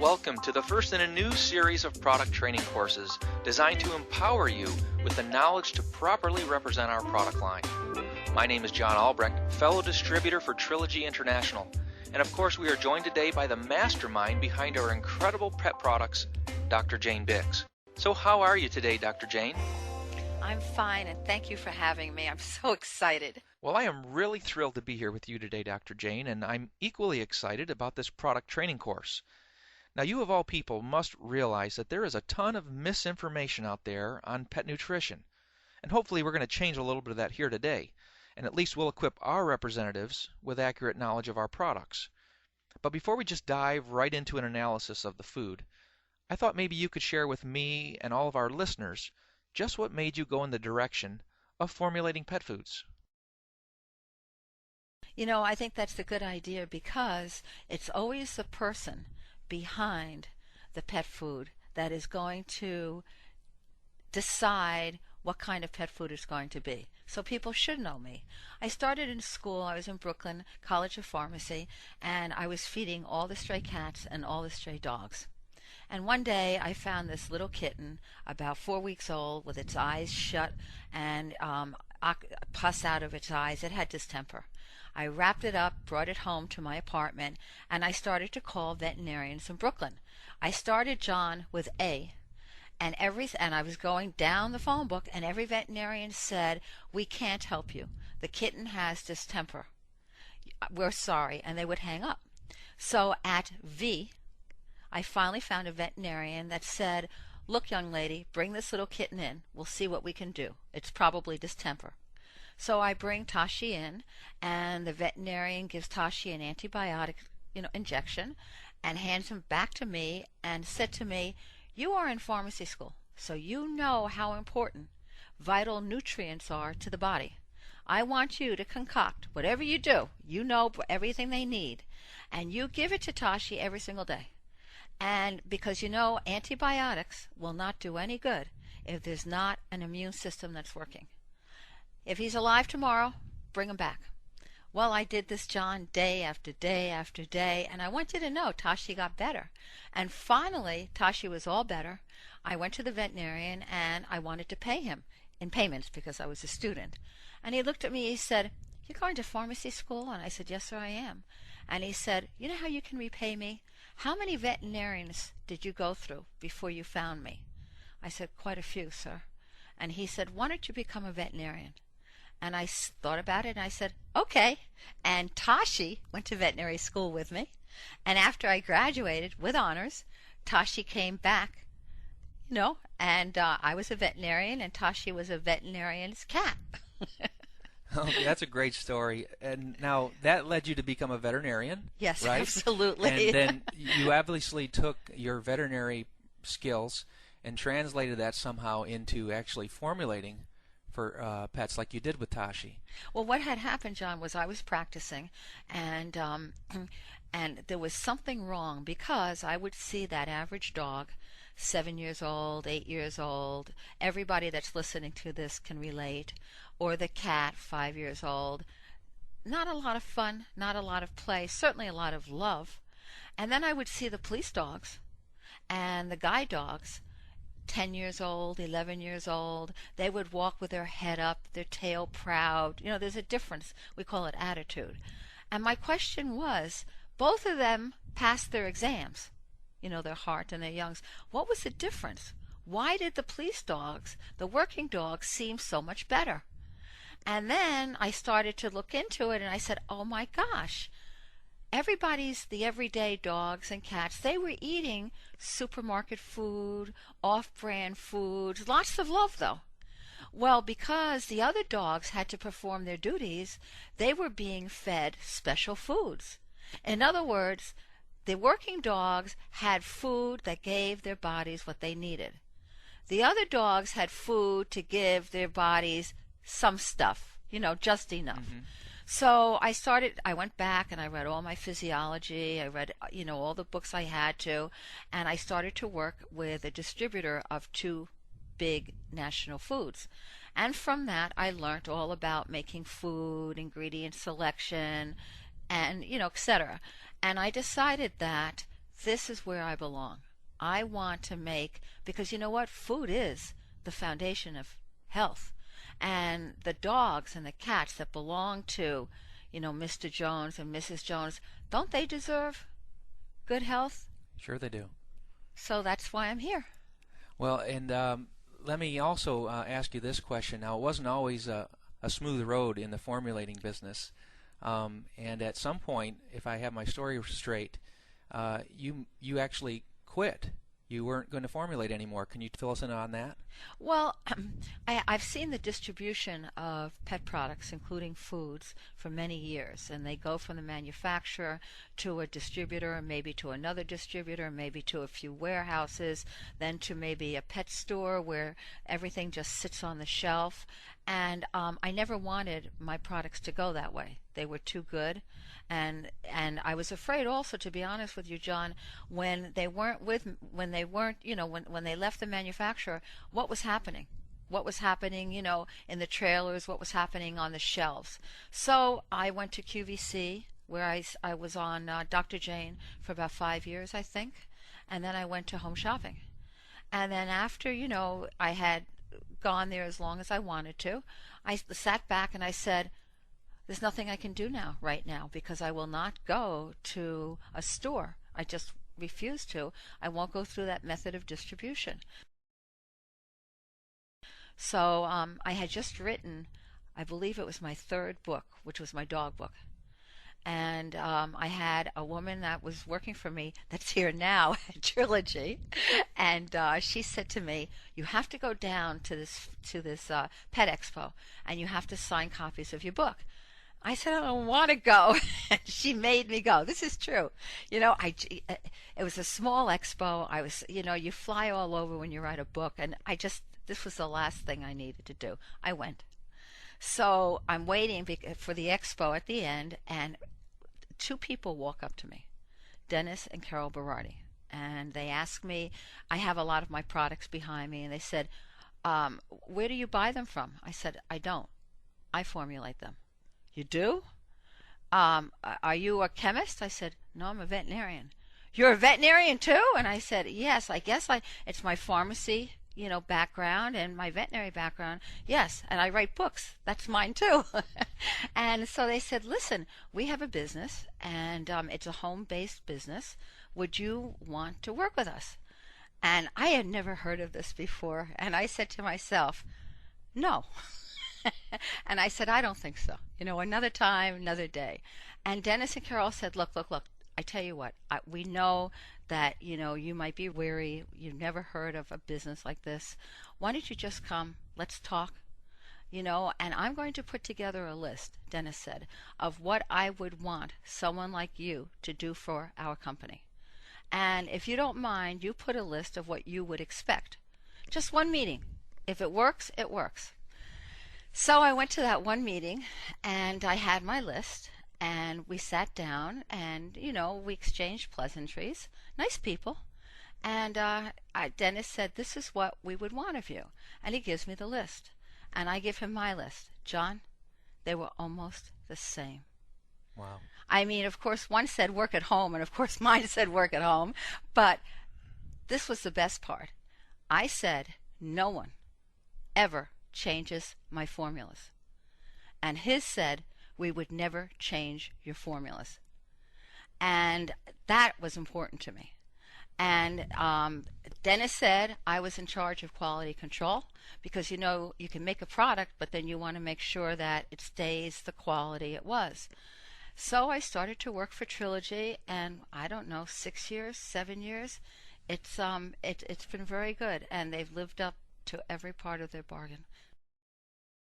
Welcome to the first in a new series of product training courses designed to empower you with the knowledge to properly represent our product line. My name is John Albrecht, fellow distributor for Trilogy International, and of course we are joined today by the mastermind behind our incredible pet products, Dr. Jane Bicks. So how are you today, Dr. Jane? I'm fine, and thank you for having me. I'm so excited. Well, I am really thrilled to be here with you today, Dr. Jane, and I'm equally excited about this product training course. Now, you of all people must realize that there is a ton of misinformation out there on pet nutrition, and hopefully we're going to change a little bit of that here today, and at least we'll equip our representatives with accurate knowledge of our products. But before we just dive right into an analysis of the food, I thought maybe you could share with me and all of our listeners just what made you go in the direction of formulating pet foods. You know, I think that's a good idea because it's always the person behind the pet food that is going to decide what kind of pet food it's going to be. So people should know me. I started in school. I was in Brooklyn, College of Pharmacy, and I was feeding all the stray cats and all the stray dogs. And one day I found this little kitten, about 4 weeks old, with its eyes shut and pus out of its eyes. It had distemper. I wrapped it up, brought it home to my apartment, and I started to call veterinarians in Brooklyn. I started, John, with A, and I was going down the phone book, and every veterinarian said, "We can't help you. The kitten has distemper. We're sorry," and they would hang up. So at V, I finally found a veterinarian that said, "Look, young lady, bring this little kitten in. We'll see what we can do. It's probably distemper." So I bring Tashi in, and the veterinarian gives Tashi an antibiotic, injection, and hands him back to me and said to me, "You are in pharmacy school, so you know how important vital nutrients are to the body. I want you to concoct whatever you do. You know everything they need, and you give it to Tashi every single day. And because antibiotics will not do any good if there's not an immune system that's working. If he's alive tomorrow, bring him back." Well, I did this, John, day after day after day, and I want you to know Tashi got better. And finally, Tashi was all better. I went to the veterinarian, and I wanted to pay him in payments because I was a student. And he looked at me, he said, "You're going to pharmacy school?" And I said, "Yes, sir, I am." And he said, "You know how you can repay me? How many veterinarians did you go through before you found me?" I said, "Quite a few, sir." And he said, "Why don't you become a veterinarian?" And I thought about it, and I said, "Okay." And Tashi went to veterinary school with me. And after I graduated with honors, Tashi came back, and I was a veterinarian, and Tashi was a veterinarian's cat. Oh, that's a great story. And now that led you to become a veterinarian, yes, right? Absolutely. And then you obviously took your veterinary skills and translated that somehow into actually formulating for pets like you did with Tashi. Well, what had happened, John, was I was practicing, and and there was something wrong because I would see that average dog, 7 years old, 8 years old. Everybody that's listening to this can relate. Or the cat, 5 years old. Not a lot of fun, not a lot of play, certainly a lot of love. And then I would see the police dogs and the guide dogs, 10 years old, 11 years old. They would walk with their head up, their tail proud. There's a difference. We call it attitude. And my question was, both of them passed their exams, their heart and their youngs. What was the difference? Why did the police dogs, the working dogs, seem so much better? And then I started to look into it, and I said, oh my gosh, the everyday dogs and cats, they were eating supermarket food, off-brand foods, lots of love though. Well, because the other dogs had to perform their duties, they were being fed special foods. In other words, the working dogs had food that gave their bodies what they needed. The other dogs had food to give their bodies some stuff, just enough. Mm-hmm. So I went back and I read all my physiology. I read, all the books I had to, and I started to work with a distributor of 2 big national foods. And from that, I learned all about making food, ingredient selection, and, etc. And I decided that this is where I belong. I want to make, because you know what? Food is the foundation of health. And the dogs and the cats that belong to, Mr. Jones and Mrs. Jones, don't they deserve good health? Sure they do. So that's why I'm here. Well, and let me also ask you this question. Now, it wasn't always a smooth road in the formulating business. And at some point, if I have my story straight, you actually quit. You weren't going to formulate anymore. Can you fill us in on that? Well, I've seen the distribution of pet products, including foods, for many years. And they go from the manufacturer to a distributor, maybe to another distributor, maybe to a few warehouses, then to maybe a pet store where everything just sits on the shelf. And I never wanted my products to go that way. They were too good. And I was afraid also, to be honest with you, John, when they weren't, when they left the manufacturer, what was happening? What was happening, in the trailers, what was happening on the shelves. So I went to QVC, where I was on Dr. Jane for about 5 years, I think. And then I went to Home Shopping. And then after, I had gone there as long as I wanted to, I sat back and I said, there's nothing I can do right now, because I will not go to a store. I just refuse to. I won't go through that method of distribution. So I had just written, I believe it was my third book, which was my dog book. And I had a woman that was working for me that's here now at Trilogy, and she said to me, "You have to go down to this pet expo, and you have to sign copies of your book." I said, "I don't want to go." And she made me go. This is true. It was a small expo. I was, you fly all over when you write a book, and this was the last thing I needed to do. I went. So I'm waiting for the expo at the end, and two people walk up to me, Dennis and Carol Berardi, and they ask me, I have a lot of my products behind me, and they said, where do you buy them from? I said, I don't. I formulate them. You do? Are you a chemist? I said, no, I'm a veterinarian. You're a veterinarian too? And I said, yes, I guess it's my pharmacy background and my veterinary background. Yes, and I write books. That's mine too. And so they said, listen, we have a business, and it's a home-based business. Would you want to work with us? And I had never heard of this before, and I said to myself, no. And I said, I don't think so. Another time, another day. And Dennis and Carol said, look. I tell you what, we know that, you might be weary. You've never heard of a business like this. Why don't you just come? Let's talk. And I'm going to put together a list, Dennis said, of what I would want someone like you to do for our company. And if you don't mind, you put a list of what you would expect. Just one meeting. If it works, it works. So I went to that one meeting, and I had my list, and we sat down, and, we exchanged pleasantries. Nice people. And Dennis said, this is what we would want of you. And he gives me the list. And I give him my list. John, they were almost the same. Wow. I mean, of course, one said work at home, and of course mine said work at home. But this was the best part. I said, no one ever changes my formulas. And his said, we would never change your formulas. And that was important to me. And Dennis said I was in charge of quality control, because you can make a product, but then you want to make sure that it stays the quality it was. So I started to work for Trilogy, and I don't know, 6 years, 7 years. It's been very good, and they've lived up to every part of their bargain.